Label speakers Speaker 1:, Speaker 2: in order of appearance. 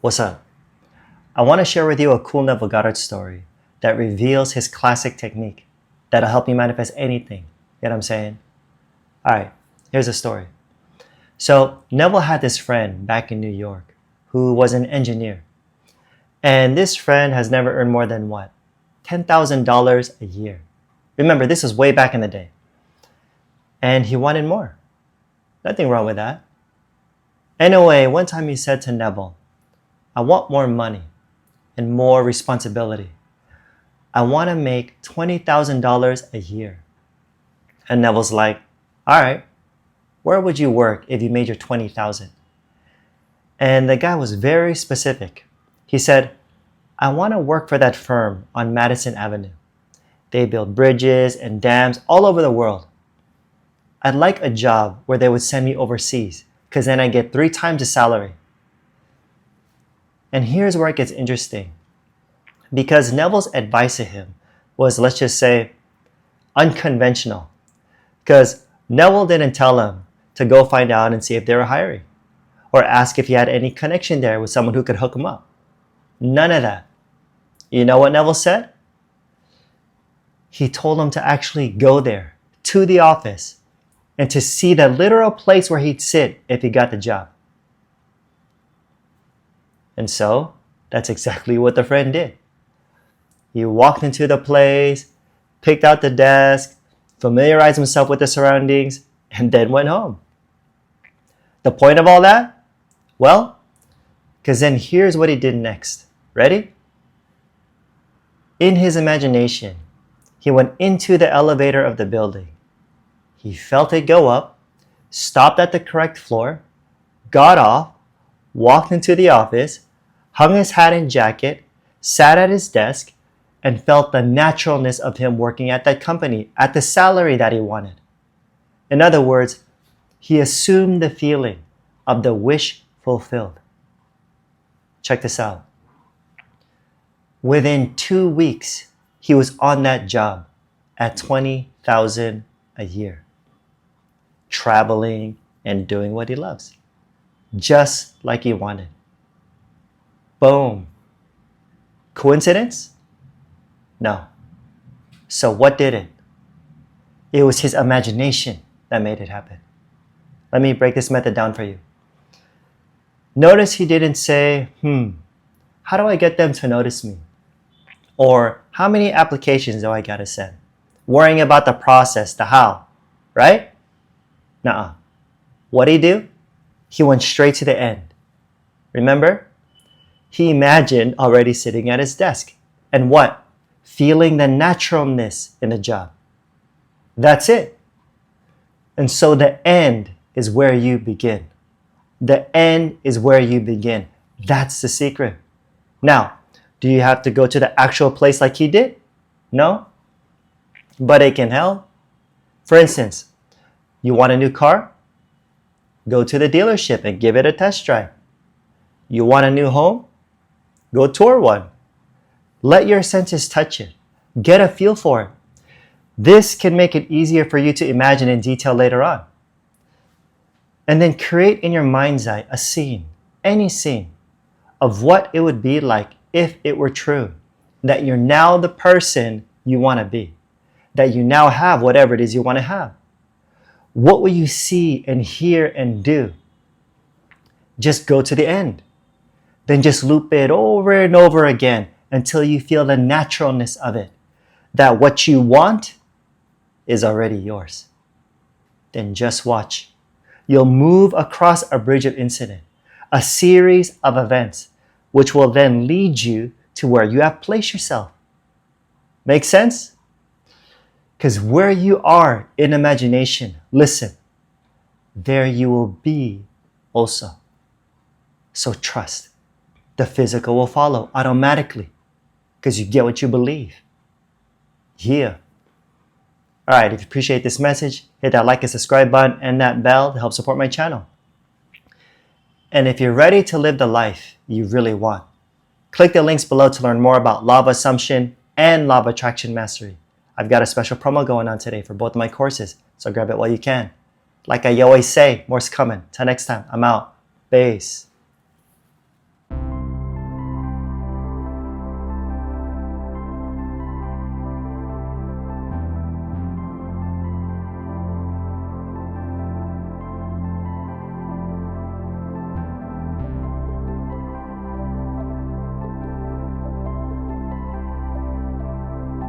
Speaker 1: What's up? I want to share with you a cool Neville Goddard story that reveals his classic technique that'll help you manifest anything. You know what I'm saying? Alright, here's the story. So, Neville had this friend back in New York who was an engineer. And this friend has never earned more than what? $10,000 a year. Remember, this was way back in the day. And he wanted more. Nothing wrong with that. Anyway, one time he said to Neville, I want more money and more responsibility. I want to make $20,000 a year. And Neville's like, all right, where would you work if you made your $20,000? And the guy was very specific. He said, I want to work for that firm on Madison Avenue. They build bridges and dams all over the world. I'd like a job where they would send me overseas because then I get 3 times the salary. And here's where it gets interesting. Because Neville's advice to him was, let's just say, unconventional. Because Neville didn't tell him to go find out and see if they were hiring, or ask if he had any connection there with someone who could hook him up. None of that. You know what Neville said? He told him to actually go there, to the office, and to see the literal place where he'd sit if he got the job. And so, that's exactly what the friend did. He walked into the place, picked out the desk, familiarized himself with the surroundings, and then went home. The point of all that? Well, because then here's what he did next. Ready? In his imagination, he went into the elevator of the building. He felt it go up, stopped at the correct floor, got off, walked into the office, hung his hat and jacket, sat at his desk, and felt the naturalness of him working at that company at the salary that he wanted. In other words, he assumed the feeling of the wish fulfilled. Check this out. Within 2 weeks, he was on that job at $20,000 a year, traveling and doing what he loves, just like he wanted. Boom. Coincidence? No. So what did it? It was his imagination that made it happen. Let me break this method down for you. Notice he didn't say, how do I get them to notice me? Or how many applications do I gotta send? Worrying about the process, the how, right? Nuh-uh. What'd he do? He went straight to the end. Remember? He imagined already sitting at his desk. And what? Feeling the naturalness in the job. That's it. And so the end is where you begin. The end is where you begin. That's the secret. Now, do you have to go to the actual place like he did? No. But it can help. For instance, you want a new car? Go to the dealership and give it a test drive. You want a new home? Go tour one. Let your senses touch it. Get a feel for it. This can make it easier for you to imagine in detail later on. And then create in your mind's eye a scene, any scene, of what it would be like if it were true, that you're now the person you want to be, that you now have whatever it is you want to have. What will you see and hear and do? Just go to the end. Then just loop it over and over again until you feel the naturalness of it, that what you want is already yours. Then just watch. You'll move across a bridge of incident, a series of events, which will then lead you to where you have placed yourself. Make sense? Because where you are in imagination, listen, there you will be also. So trust. The physical will follow automatically because you get what you believe. Yeah. All right, if you appreciate this message, hit that like and subscribe button and that bell to help support my channel. And if you're ready to live the life you really want, click the links below to learn more about Law of Assumption and Law of Attraction Mastery. I've got a special promo going on today for both of my courses, so grab it while you can. Like I always say, more's coming. Till next time, I'm out. Peace.